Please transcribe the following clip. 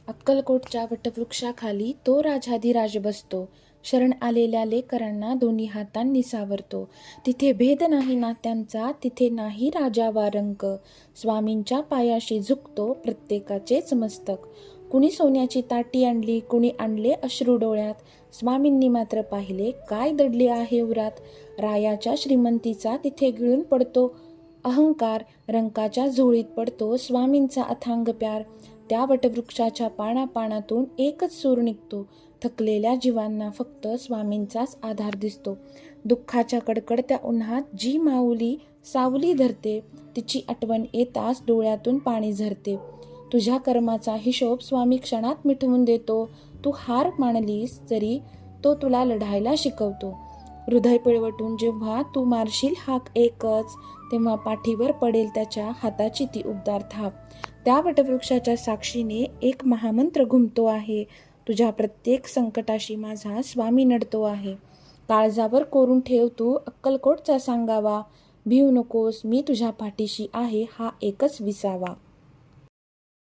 अक्कलकोटच्या वटवृक्षाखाली तो राजाधिराज बसतो. शरण आलेल्या लेकरांना दोन्ही हातांनी सावरतो. तिथे भेद नाही नात्यांचा, तिथे नाही राजा वा रंक. स्वामींच्या पायाशी झुकतो प्रत्येकाचेच मस्तक. कुणी सोन्याची ताटी आणली, कुणी आणले अश्रू डोळ्यात. स्वामींनी मात्र पाहिले काय दडले आहे उरात. रायाच्या श्रीमंतीचा तिथे गिळून पडतो अहंकार, रंकाच्या झोळीत पडतो स्वामींचा अथांग प्यार. त्या वटवृक्षाच्या पानापानातून एकच सूर निघतो. थकलेल्या जीवांना फक्त स्वामींचाच आधार दिसतो. दुःखाच्या कडकडत्या उन्हात जी माऊली सावली धरते, तिची आठवण येताच डोळ्यातून पाणी झरते. तुझ्या कर्माचा हिशोब स्वामी क्षणात मिटवून देतो. तू हार मानलीस तरी तो तुला लढायला शिकवतो. हृदय पिळवटून जेव्हा तू मारशील हाक एकच, तेव्हा पाठीवर पडेल त्याच्या हाताची ती उबदार थाप. त्या वटवृक्षाच्या साक्षीने एक महामंत्र घुमतो आहे. तुझ्या प्रत्येक संकटाशी माझा स्वामी नडतो आहे. काळजावर कोरून ठेव तू अक्कलकोटचा सांगावा. भिवू नकोस, मी तुझ्या पाठीशी आहे हा एकच विसावा.